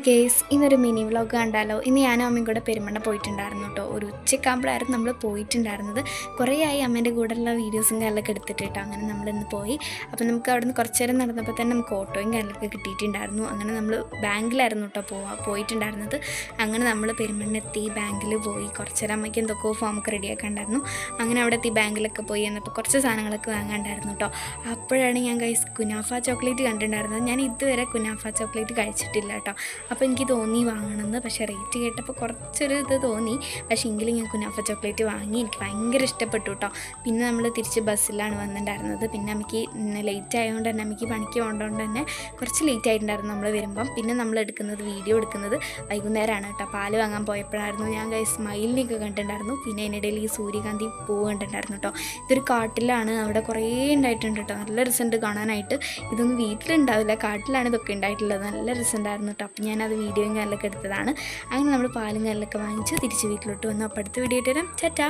Guys ഇന്നൊരു mini vlog കണ്ടാലോ. ഇന്ന് ഞാനും അമ്മയും കൂടെ പെരുമണ്ണ പോയിട്ടുണ്ടായിരുന്നു കേട്ടോ. ഒരു ഉച്ചക്കാകുമ്പോഴായിരുന്നു നമ്മൾ പോയിട്ടുണ്ടായിരുന്നത്. കുറേ ആയി അമ്മേൻ്റെ കൂടെയുള്ള വീഡിയോസും കാര്യങ്ങളൊക്കെ എടുത്തിട്ട് കേട്ടോ. അങ്ങനെ നമ്മളിന്ന് പോയി. അപ്പോൾ നമുക്ക് അവിടെ നിന്ന് കുറച്ച് നേരം നടന്നപ്പോൾ തന്നെ നമുക്ക് ഓട്ടോയും കാര്യങ്ങളൊക്കെ കിട്ടിയിട്ടുണ്ടായിരുന്നു. അങ്ങനെ നമ്മൾ ബാങ്കിലായിരുന്നു കേട്ടോ പോയിട്ടുണ്ടായിരുന്നത്. അങ്ങനെ നമ്മൾ പെരുമണ്ണ എത്തി, ബാങ്കിൽ പോയി കുറച്ച് നേരം അമ്മയ്ക്ക് എന്തൊക്കെയോ ഫോമൊക്കെ റെഡിയാക്കാണ്ടായിരുന്നു. അങ്ങനെ അവിടെ എത്തി ബാങ്കിലൊക്കെ പോയി എന്നപ്പോൾ കുറച്ച് സാധനങ്ങളൊക്കെ വാങ്ങാണ്ടായിരുന്നു കേട്ടോ. അപ്പോഴാണ് ഞാൻ ഗൈസ് കുനാഫ ചോക്ലേറ്റ് കണ്ടിട്ടുണ്ടായിരുന്നത്. ഞാൻ ഇതുവരെ കുനാഫ ചോക്ലേറ്റ് കഴിച്ചിട്ടില്ല കേട്ടോ. അപ്പോൾ എനിക്ക് തോന്നി വാങ്ങണമെന്ന്. പക്ഷേ റേറ്റ് കേട്ടപ്പോൾ കുറച്ചൊരു ഇത് തോന്നി. പക്ഷേ എങ്കിലും ഞാൻ കുനാഫ ചോക്ലേറ്റ് വാങ്ങി. എനിക്ക് ഭയങ്കര ഇഷ്ടപ്പെട്ടു കേട്ടോ. പിന്നെ നമ്മൾ തിരിച്ച് ബസ്സിലാണ് വന്നിട്ടുണ്ടായിരുന്നത്. പിന്നെ നമുക്ക് ലേറ്റ് ആയതുകൊണ്ട് തന്നെ നമുക്ക് പണിക്ക് പോകേണ്ടതുകൊണ്ട് തന്നെ കുറച്ച് ലേറ്റ് ആയിട്ടുണ്ടായിരുന്നു നമ്മൾ വരുമ്പം. പിന്നെ നമ്മൾ വീഡിയോ എടുക്കുന്നത് വൈകുന്നേരമാണ് കേട്ടോ. പാല് വാങ്ങാൻ പോയപ്പോഴായിരുന്നു ഞാൻ മയിലിനെയൊക്കെ കണ്ടിട്ടുണ്ടായിരുന്നു. പിന്നെ അതിനിടയിൽ ഈ സൂര്യകാന്തി പൂവ് കണ്ടിട്ടുണ്ടായിരുന്നു കേട്ടോ. ഇതൊരു കാട്ടിലാണ്, അവിടെ കുറേ ഉണ്ടായിട്ടുണ്ട് കേട്ടോ. നല്ല രസമുണ്ട് കാണാനായിട്ട്. ഇതൊന്നും വീട്ടിലുണ്ടാവില്ല, കാട്ടിലാണ് ഇതൊക്കെ ഉണ്ടായിട്ടുള്ളത്. നല്ല രസമുണ്ടായിരുന്നു കേട്ടോ. അപ്പം ഞാനത് വീഡിയോയും കാര്യങ്ങളൊക്കെ എടുത്തതാണ്. അങ്ങനെ നമ്മൾ പാലും കാര്യങ്ങളൊക്കെ വാങ്ങിച്ച് തിരിച്ച് വീട്ടിലോട്ട് വന്നു. അപ്പോൾ അടുത്ത വീഡിയോ ഇട്ട് തരാം. ടാറ്റാ.